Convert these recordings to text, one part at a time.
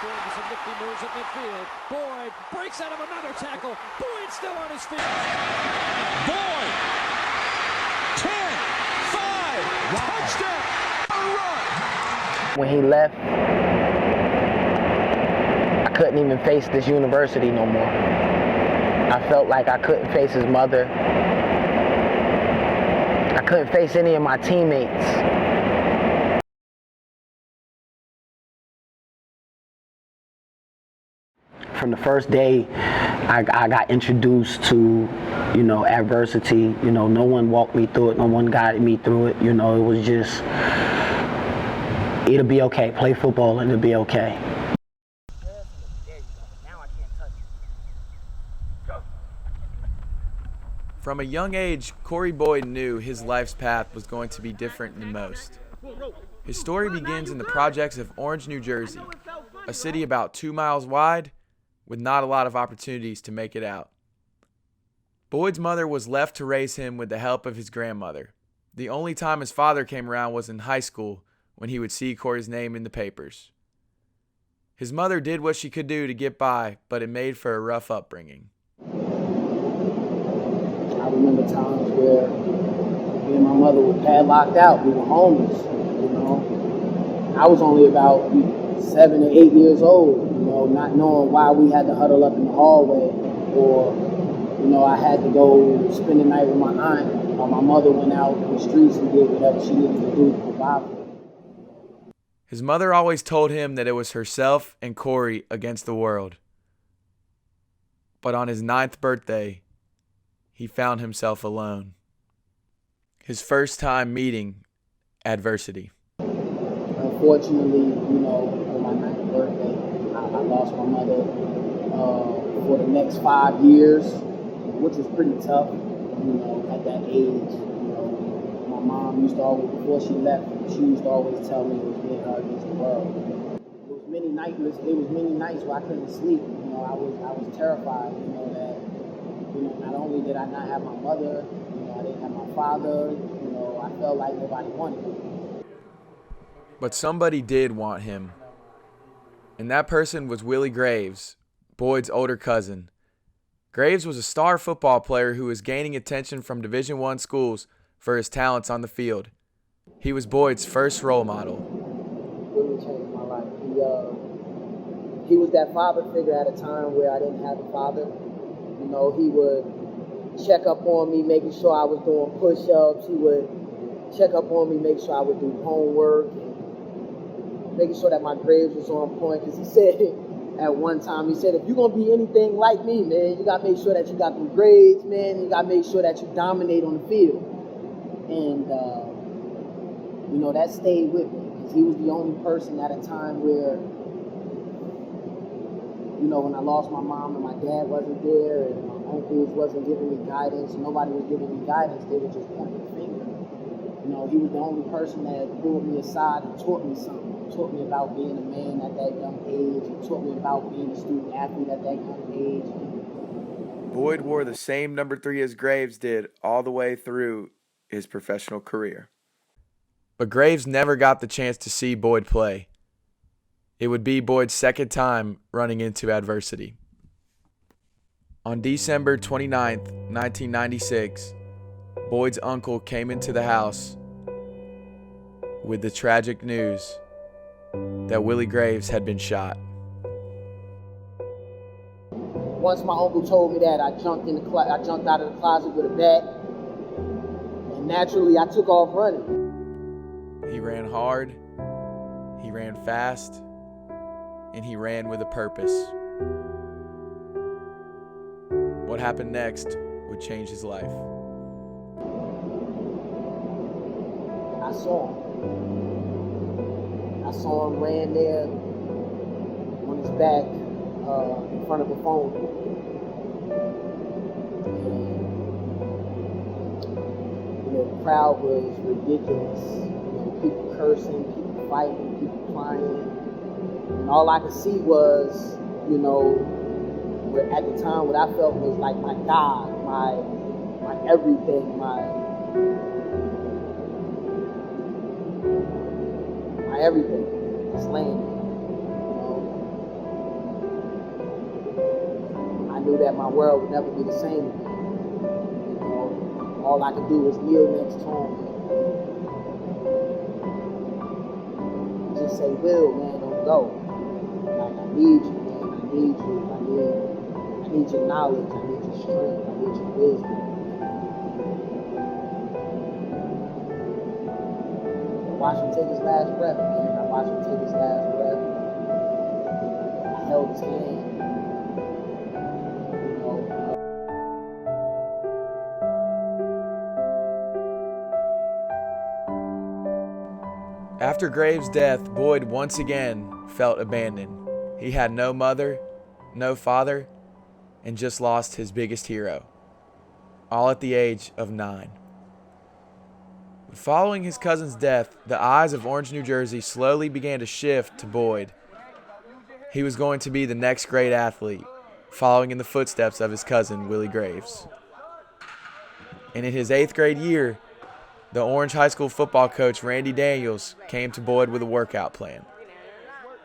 Boyd with some nifty moves at midfield. Boyd breaks out of another tackle. Boyd still on his feet. Boyd! 10, 5, touchdown! Run! When he left, I couldn't even face this university no more. I felt like I couldn't face his mother. I couldn't face any of my teammates. From the first day, I got introduced to, adversity. No one walked me through it. No one guided me through it. It was just, it'll be okay. Play football and it'll be okay. From a young age, Corey Boyd knew his life's path was going to be different than most. His story begins in the projects of Orange, New Jersey, a city about 2 miles wide with not a lot of opportunities to make it out. Boyd's mother was left to raise him with the help of his grandmother. The only time his father came around was in high school when he would see Corey's name in the papers. His mother did what she could do to get by, but it made for a rough upbringing. I remember times where me and my mother were padlocked out. We were homeless, I was only about 7 or 8 years old, not knowing why we had to huddle up in the hallway, or, I had to go spend the night with my aunt while my mother went out in the streets and did whatever she needed to do to provide for me. His mother always told him that it was herself and Corey against the world. But on his 9th birthday, he found himself alone. His first time meeting adversity. Unfortunately, on my 9th birthday, I lost my mother for the next 5 years, which was pretty tough, at that age. My mom used to always, before she left, she used to always tell me it was me and her against the world. There was many nights where I couldn't sleep. I was terrified, that not only did I not have my mother, I didn't have my father, I felt like nobody wanted me. But somebody did want him. And that person was Willie Graves, Boyd's older cousin. Graves was a star football player who was gaining attention from Division I schools for his talents on the field. He was Boyd's first role model. Really changed my life. He was that father figure at a time where I didn't have a father. He would check up on me, making sure I was doing push-ups. He would check up on me, make sure I would do homework, and making sure that my grades was on point. Because he said at one time, if you're going to be anything like me, man, you got to make sure that you got them grades, man. You got to make sure that you dominate on the field. And, that stayed with me. Because he was the only person at a time where, when I lost my mom and my dad wasn't there and my uncles wasn't giving me guidance, nobody was giving me guidance, they would just point the finger. He was the only person that pulled me aside and taught me something. Taught me about being a man at that young age. He taught me about being a student athlete at that young age. Boyd wore the same number 3 as Graves did all the way through his professional career. But Graves never got the chance to see Boyd play. It would be Boyd's second time running into adversity. On December 29th, 1996, Boyd's uncle came into the house with the tragic news that Willie Graves had been shot. Once my uncle told me that, I jumped out of the closet with a bat, and naturally I took off running. He ran hard, he ran fast, and he ran with a purpose. What happened next would change his life. I saw him ran there on his back in front of a phone booth. And, the crowd was ridiculous. People cursing, people fighting, people crying. And all I could see was, at the time what I felt was like my God, my everything, my everything, just laying there, that my world would never be the same again. You know, all I could do was kneel next to him and just say, Will, man, don't go. Like, I need you, man. I need you. I need your knowledge. I need your strength. I need your wisdom. Watch him take his last breath, man. I watched him take his last breath. I held his hand. You know. After Graves' death, Boyd once again felt abandoned. He had no mother, no father, and just lost his biggest hero, all at the age of 9. Following his cousin's death, the eyes of Orange, New Jersey slowly began to shift to Boyd. He was going to be the next great athlete, following in the footsteps of his cousin, Willie Graves. And in his 8th grade year, the Orange High School football coach, Randy Daniels, came to Boyd with a workout plan.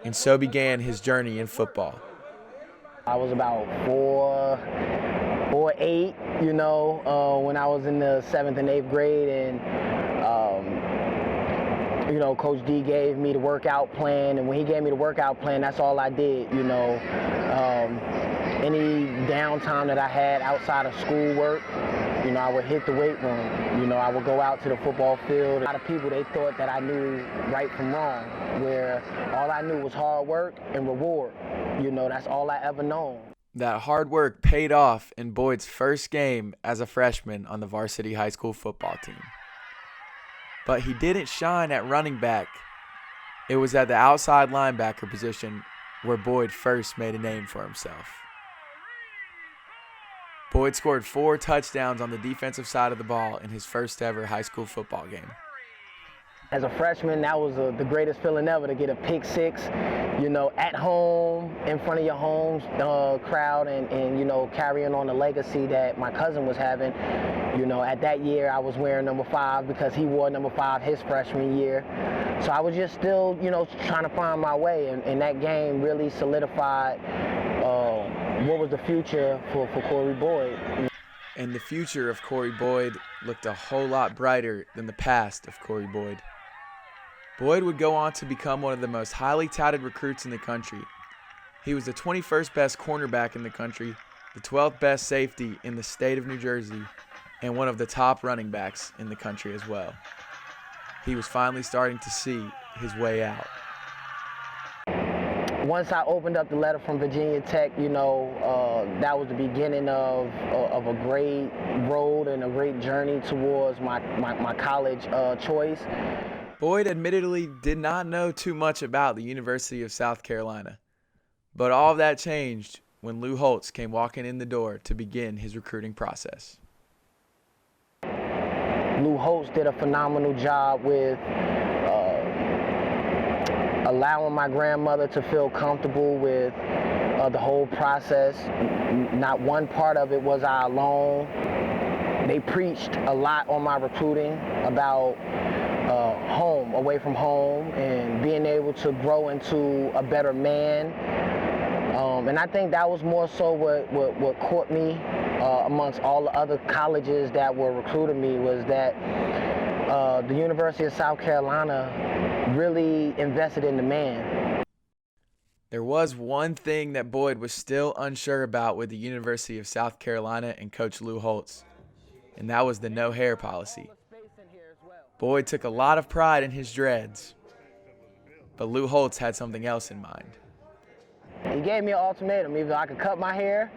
And so began his journey in football. I was about 4'8", you know, when I was in the 7th and 8th grade, and you know, Coach D gave me the workout plan, and when he gave me the workout plan, that's all I did, you know. Any downtime that I had outside of schoolwork, you know, I would hit the weight room. You know, I would go out to the football field. A lot of people, they thought that I knew right from wrong, where all I knew was hard work and reward. You know, that's all I ever known. That hard work paid off in Boyd's first game as a freshman on the varsity high school football team. But he didn't shine at running back. It was at the outside linebacker position where Boyd first made a name for himself. Boyd scored 4 touchdowns on the defensive side of the ball in his first ever high school football game. As a freshman, that was the greatest feeling ever, to get a pick 6, you know, at home, in front of your home crowd, and, you know, carrying on the legacy that my cousin was having. You know, at that year, I was wearing number 5 because he wore number 5 his freshman year. So I was just still, you know, trying to find my way, and that game really solidified what was the future for Corey Boyd. And the future of Corey Boyd looked a whole lot brighter than the past of Corey Boyd. Boyd would go on to become one of the most highly touted recruits in the country. He was the 21st best cornerback in the country, the 12th best safety in the state of New Jersey, and one of the top running backs in the country as well. He was finally starting to see his way out. Once I opened up the letter from Virginia Tech, you know, that was the beginning of a great road and a great journey towards my college choice. Boyd admittedly did not know too much about the University of South Carolina, but all of that changed when Lou Holtz came walking in the door to begin his recruiting process. Lou Holtz did a phenomenal job with allowing my grandmother to feel comfortable with the whole process. Not one part of it was I alone. They preached a lot on my recruiting about home, away from home, and being able to grow into a better man. And I think that was more so what caught me amongst all the other colleges that were recruiting me, was that the University of South Carolina really invested in the man. There was one thing that Boyd was still unsure about with the University of South Carolina and Coach Lou Holtz, and that was the no hair policy. Boyd took a lot of pride in his dreads, but Lou Holtz had something else in mind. He gave me an ultimatum: either I could cut my hair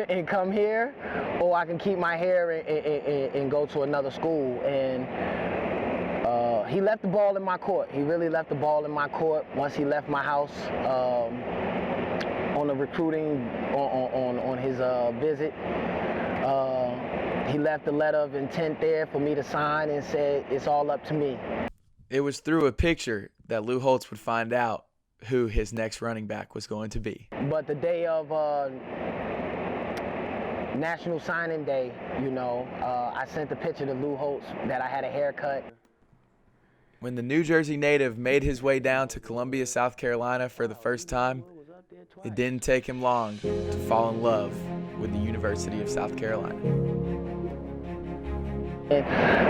and come here, or I can keep my hair and go to another school. And he left the ball in my court. He really left the ball in my court once he left my house on the recruiting, on his visit. He left a letter of intent there for me to sign and said, it's all up to me. It was through a picture that Lou Holtz would find out who his next running back was going to be. But the day of National Signing Day, you know, I sent a picture to Lou Holtz that I had a haircut. When the New Jersey native made his way down to Columbia, South Carolina for the first time, It didn't take him long to fall in love with the University of South Carolina.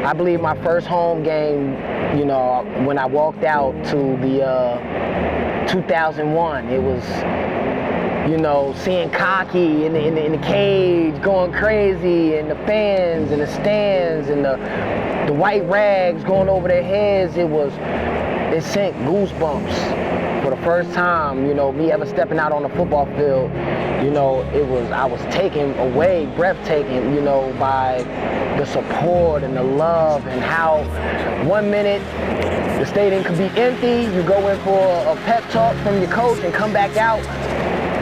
I believe my first home game, you know, when I walked out to the 2001, it was, you know, seeing Cocky in the cage going crazy, and the fans and the stands and the white rags going over their heads. It sent goosebumps. For the first time, you know, me ever stepping out on the football field, you know, I was taken away, breathtaking, you know, by the support and the love, and how 1 minute the stadium could be empty, you go in for a pep talk from your coach and come back out,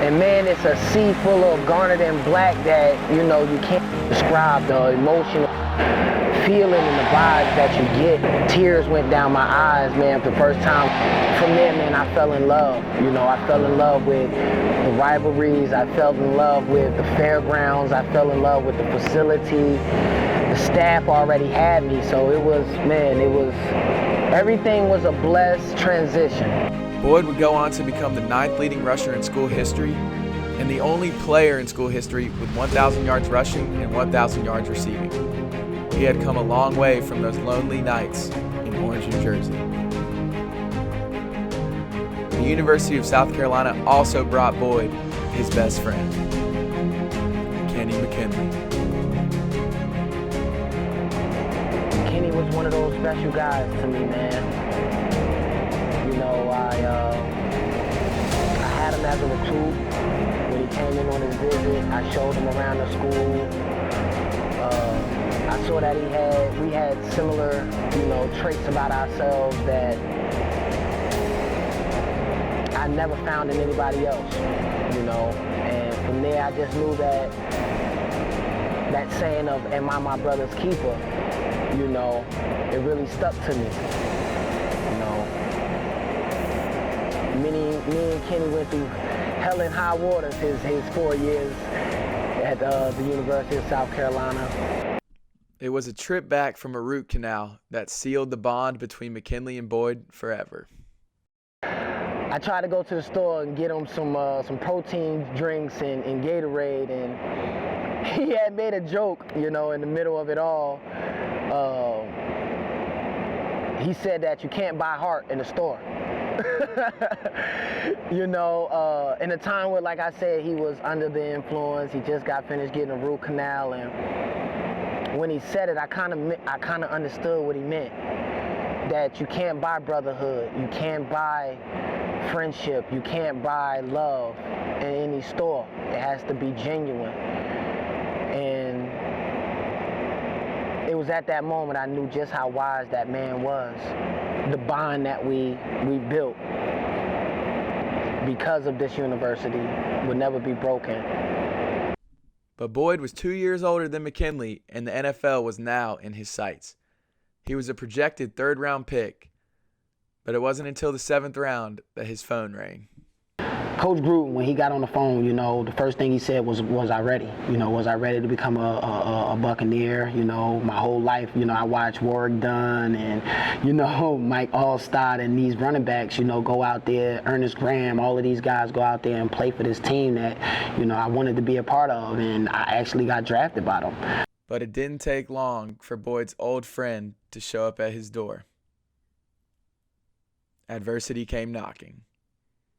and man, it's a sea full of garnet and black that, you know, you can't describe the emotional feeling and the vibes that you get. Tears went down my eyes, man, for the first time. From there, man, I fell in love. You know, I fell in love with the rivalries. I fell in love with the fairgrounds. I fell in love with the facility. The staff already had me, so everything was a blessed transition. Boyd would go on to become the 9th leading rusher in school history and the only player in school history with 1,000 yards rushing and 1,000 yards receiving. He had come a long way from those lonely nights in Orange, New Jersey. The University of South Carolina also brought Boyd his best friend, Kenny McKinley. Kenny was one of those special guys to me, man. You know, I had him as a recruit. When he came in on his visit, I showed him around the school. I saw that we had similar, you know, traits about ourselves that I never found in anybody else, you know. And from there, I just knew that saying of, am I my brother's keeper, you know, it really stuck to me, you know. Me and Kenny went through hell and high waters his 4 years at the University of South Carolina. It was a trip back from a root canal that sealed the bond between McKinley and Boyd forever. I tried to go to the store and get him some protein drinks and Gatorade, and he had made a joke, you know, in the middle of it all. He said that you can't buy heart in the store. You know, in a time where, like I said, he was under the influence. He just got finished getting a root canal, and when he said it, I kind of understood what he meant. That you can't buy brotherhood, you can't buy friendship, you can't buy love in any store. It has to be genuine. And it was at that moment I knew just how wise that man was. The bond that we built because of this university would never be broken. But Boyd was 2 years older than McKinley, and the NFL was now in his sights. He was a projected third-round pick, but it wasn't until the 7th round that his phone rang. Coach Gruden, when he got on the phone, you know, the first thing he said was I ready? You know, was I ready to become a Buccaneer? You know, my whole life, you know, I watched Warrick Dunn and, you know, Mike Allstott and these running backs, you know, go out there, Ernest Graham, all of these guys go out there and play for this team that, you know, I wanted to be a part of, and I actually got drafted by them. But it didn't take long for Boyd's old friend to show up at his door. Adversity came knocking.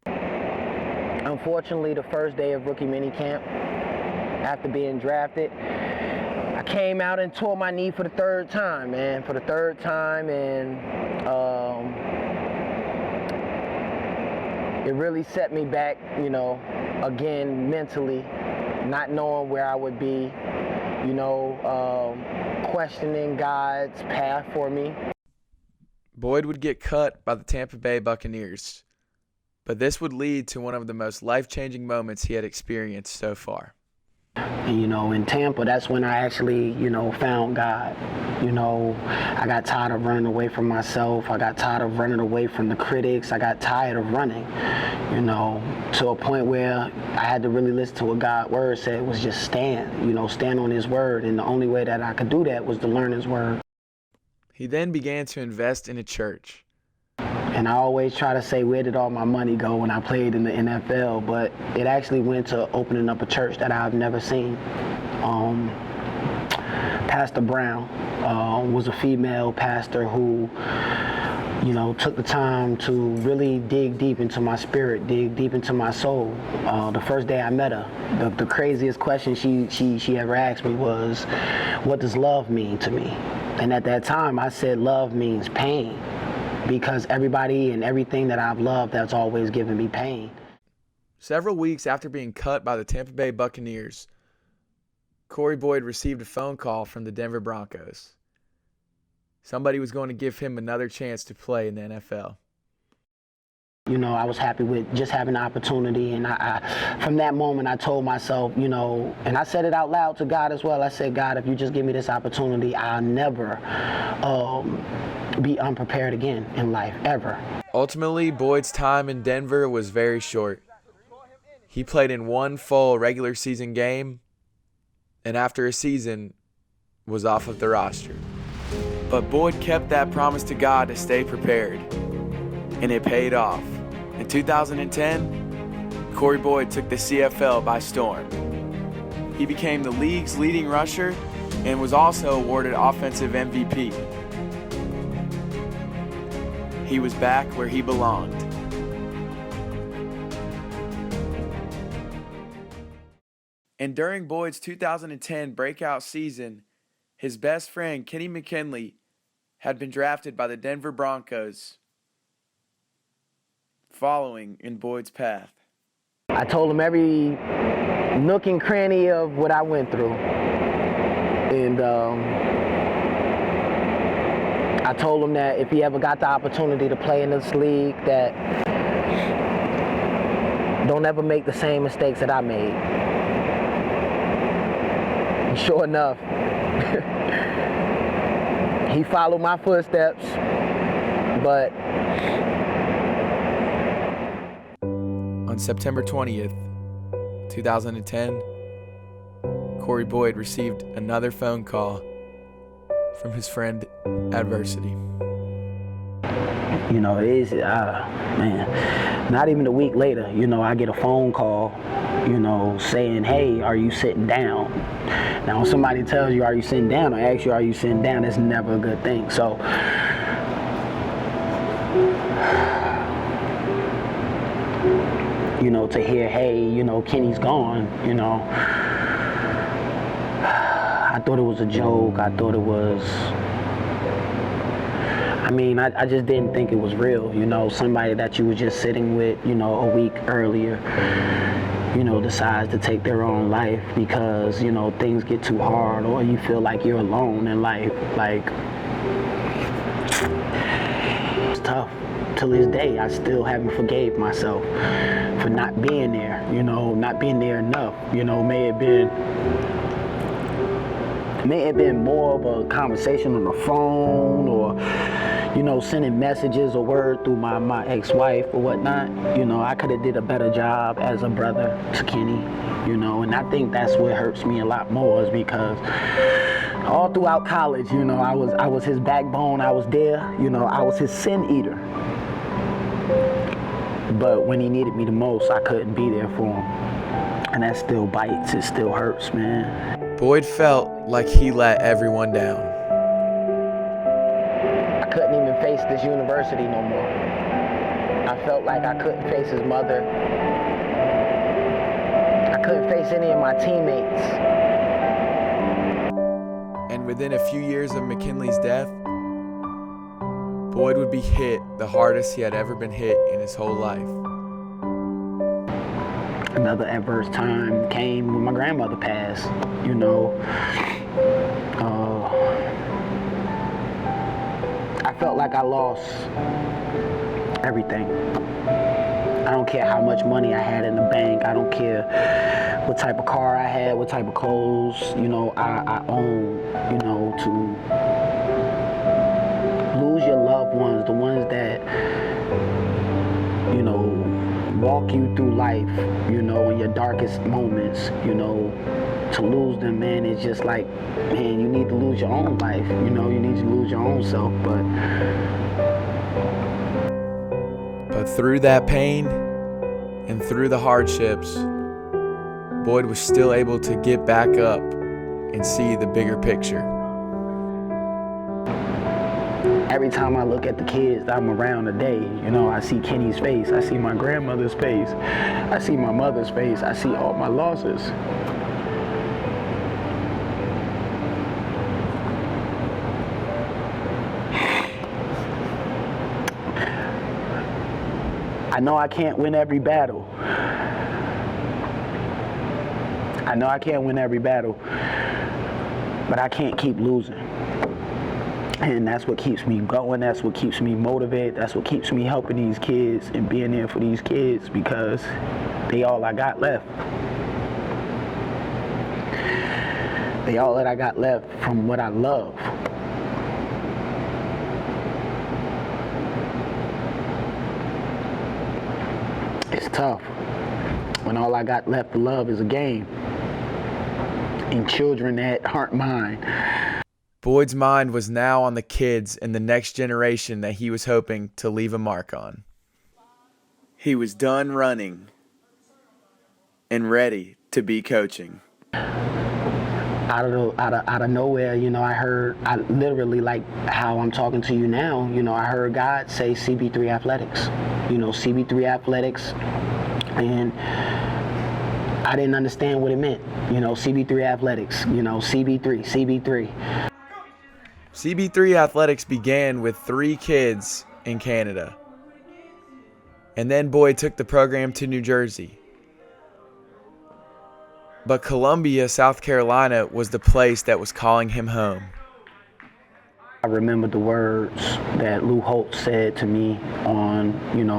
Unfortunately, the first day of rookie minicamp, after being drafted, I came out and tore my knee for the third time, man. For the third time, and it really set me back, you know, again, mentally, not knowing where I would be, you know, questioning God's path for me. Boyd would get cut by the Tampa Bay Buccaneers, but this would lead to one of the most life-changing moments he had experienced so far. And, you know, in Tampa, that's when I actually, you know, found God. You know, I got tired of running away from myself. I got tired of running away from the critics. I got tired of running, you know, to a point where I had to really listen to what God's word said, was just stand, you know, stand on his word. And the only way that I could do that was to learn his word. He then began to invest in a church. And I always try to say, where did all my money go when I played in the NFL? But it actually went to opening up a church that I've never seen. Pastor Brown was a female pastor who, you know, took the time to really dig deep into my spirit, dig deep into my soul. The first day I met her, the craziest question she ever asked me was, what does love mean to me? And at that time, I said love means pain, because everybody and everything that I've loved has always given me pain. Several weeks after being cut by the Tampa Bay Buccaneers, Corey Boyd received a phone call from the Denver Broncos. Somebody was going to give him another chance to play in the NFL. You know, I was happy with just having the opportunity, and I from that moment, I told myself, you know, and I said it out loud to God as well. I said, God, if you just give me this opportunity, I'll never be unprepared again in life, ever. Ultimately, Boyd's time in Denver was very short. He played in one full regular season game, and after a season, was off of the roster. But Boyd kept that promise to God to stay prepared, and it paid off. In 2010, Corey Boyd took the CFL by storm. He became the league's leading rusher and was also awarded Offensive MVP. He was back where he belonged. And during Boyd's 2010 breakout season, his best friend, Kenny McKinley, had been drafted by the Denver Broncos, following in Boyd's path. I told him every nook and cranny of what I went through. And I told him that if he ever got the opportunity to play in this league, that don't ever make the same mistakes that I made. And sure enough, he followed my footsteps, but on September 20th, 2010, Corey Boyd received another phone call from his friend Adversity. You know, it is, man, not even a week later, you know, I get a phone call, you know, saying, hey, are you sitting down? Now, when somebody tells you, are you sitting down, or asks you, are you sitting down, that's never a good thing. So, you know, to hear, hey, you know, Kenny's gone, you know, I thought it was a joke. I thought it was, I mean, I just didn't think it was real, you know, somebody that you were just sitting with, you know, a week earlier, you know, decides to take their own life because, you know, things get too hard or you feel like you're alone in life. Like, it's tough. Till this day, I still haven't forgave myself for not being there, you know, not being there enough. You know, may have been more of a conversation on the phone or, you know, sending messages or word through my ex-wife or whatnot. You know, I could have did a better job as a brother to Kenny, you know, and I think that's what hurts me a lot more is because all throughout college, you know, I was his backbone, I was there, you know, I was his sin eater. But when he needed me the most, I couldn't be there for him. And that still bites, it still hurts, man. Boyd felt like he let everyone down. I couldn't even face this university no more. I felt like I couldn't face his mother. I couldn't face any of my teammates. And within a few years of McKinley's death, Boyd would be hit the hardest he had ever been hit in his whole life. Another adverse time came when my grandmother passed, you know. I felt like I lost everything. I don't care how much money I had in the bank. I don't care what type of car I had, what type of clothes, you know, I own, you know, to lose your loved ones, the ones that, you know, walk you through life, you know, in your darkest moments, you know, to lose them, man, it's just like, man, you need to lose your own life, you know, you need to lose your own self, but But through that pain and through the hardships, Boyd was still able to get back up and see the bigger picture. Every time I look at the kids that I'm around today, I see Kenny's face, I see my grandmother's face, I see my mother's face, I see all my losses. I know I can't win every battle. I know I can't win every battle, but I can't keep losing. And that's what keeps me going, that's what keeps me motivated, that's what keeps me helping these kids and being there for these kids, because they all I got left. They all that I got left from what I love. It's tough when all I got left to love is a game and children that aren't mine. Boyd's mind was now on the kids and the next generation that he was hoping to leave a mark on. He was done running and ready to be coaching. Out of nowhere, I literally, like how I'm talking to you now, I heard God say CB3 Athletics, CB3 Athletics, and I didn't understand what it meant, CB3 Athletics, CB3. CB3 Athletics began with 3 kids in Canada. And then Boyd took the program to New Jersey. But Columbia, South Carolina was the place that was calling him home. I remember the words that Lou Holtz said to me on,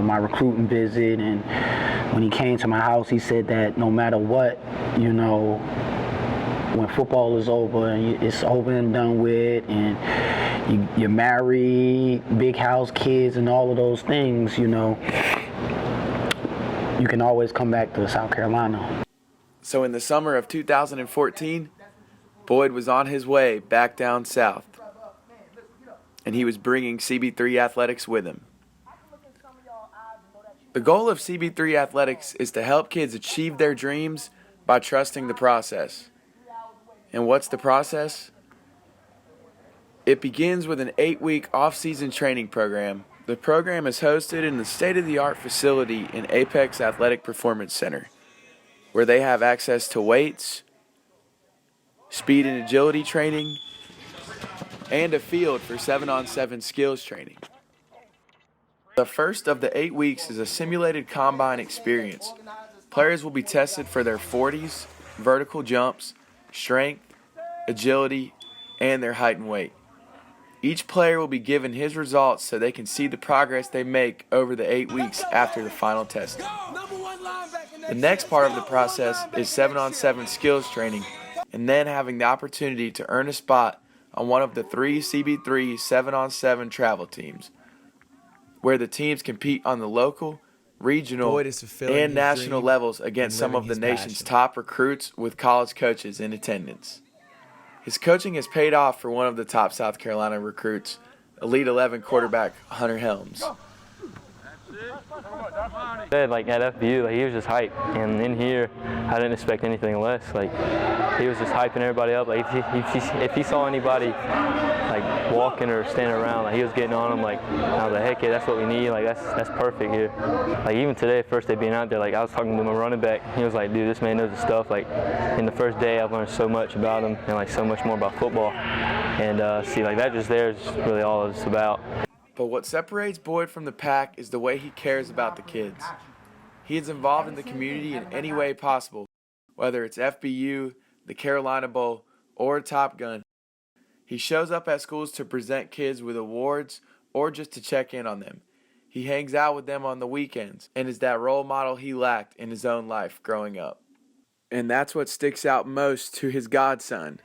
my recruiting visit, and when he came to my house, he said that no matter what, when football is over and it's over and done with, and you're married, big house, kids, and all of those things, you can always come back to South Carolina. So in the summer of 2014, Boyd was on his way back down south, and he was bringing CB3 Athletics with him. The goal of CB3 Athletics is to help kids achieve their dreams by trusting the process. And what's the process? It begins with an 8-week off-season training program. The program is hosted in the state-of-the-art facility in Apex Athletic Performance Center, where they have access to weights, speed and agility training, and a field for 7-on-7 skills training. The first of the 8 weeks is a simulated combine experience. Players will be tested for their 40s, vertical jumps, strength, agility, and their height and weight. Each player will be given his results so they can see the progress they make over the 8 weeks after the final testing. The next part of the process is 7-on-7 skills training, and then having the opportunity to earn a spot on one of the 3 CB3 7-on-7 travel teams, where the teams compete on the local, regional, and national levels against some of the nation's top recruits with college coaches in attendance. His coaching has paid off for one of the top South Carolina recruits, Elite 11 quarterback Hunter Helms. At FBU, he was just hype, and in here, I didn't expect anything less. He was just hyping everybody up. If he saw anybody walking or standing around, he was getting on them. I was like, hey kid, that's what we need. That's perfect here. Even today, first day being out there, I was talking to my running back. He was like, dude, this man knows his stuff. In the first day, I've learned so much about him and so much more about football. And that just there is really all it's about. But what separates Boyd from the pack is the way he cares about the kids. He is involved in the community in any way possible, whether it's FBU, the Carolina Bowl, or Top Gun. He shows up at schools to present kids with awards or just to check in on them. He hangs out with them on the weekends and is that role model he lacked in his own life growing up. And that's what sticks out most to his godson,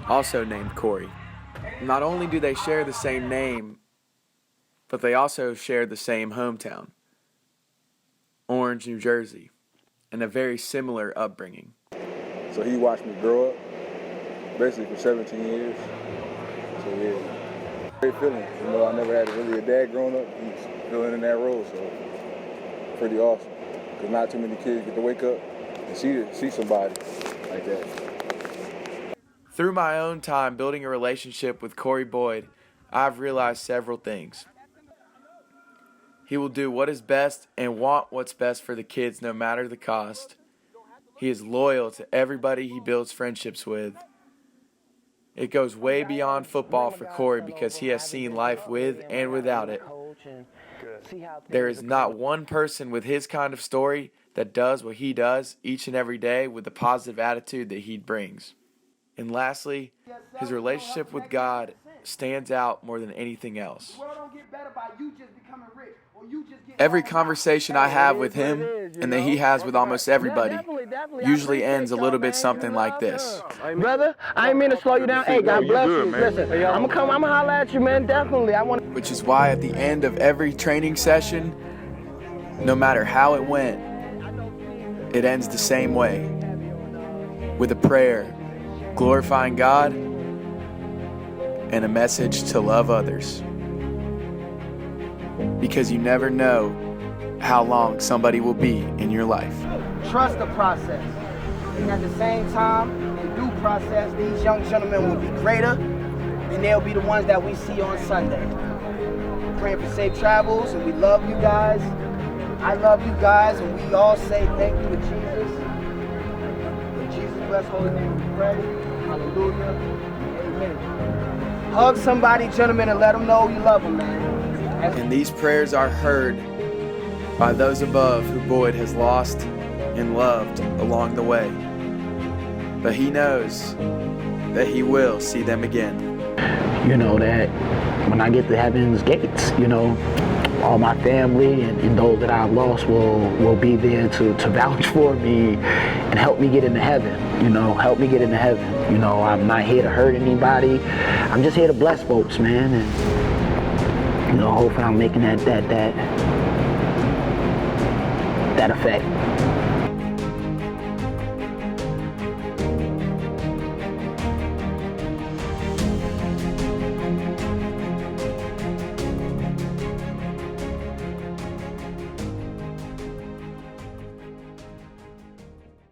also named Corey. Not only do they share the same name, but they also share the same hometown, Orange, New Jersey, and a very similar upbringing. So he watched me grow up, basically for 17 years. So yeah, great feeling. I never had really a dad growing up. He's filling in that role, so pretty awesome. Because not too many kids get to wake up and see somebody like that. Through my own time building a relationship with Corey Boyd, I've realized several things. He will do what is best and want what's best for the kids no matter the cost. He is loyal to everybody he builds friendships with. It goes way beyond football for Corey because he has seen life with and without it. There is not one person with his kind of story that does what he does each and every day with the positive attitude that he brings. And lastly, his relationship with God stands out more than anything else. Every conversation I have with him, and that he has with almost everybody, usually ends a little bit something like this. Brother, I ain't mean to slow you down. Hey, God bless you. Listen, I'm gonna holler at you, man. Definitely. Which is why at the end of every training session, no matter how it went, it ends the same way, with a prayer, glorifying God, and a message to love others. Because you never know how long somebody will be in your life. Trust the process. And at the same time, in due process, these young gentlemen will be greater, and they'll be the ones that we see on Sunday. We're praying for safe travels, and we love you guys. I love you guys, and we all say thank you to Jesus. In Jesus' blessed holy name we pray. Hallelujah. Amen. Hug somebody, gentlemen, and let them know you love them, man. And these prayers are heard by those above who Boyd has lost and loved along the way. But he knows that he will see them again. You know, that when I get to heaven's gates, you know, all my family and those that I've lost will be there to vouch for me and help me get into heaven, you know, help me get into heaven. You know, I'm not here to hurt anybody. I'm just here to bless folks, man. And, you know, hopefully I'm making that effect.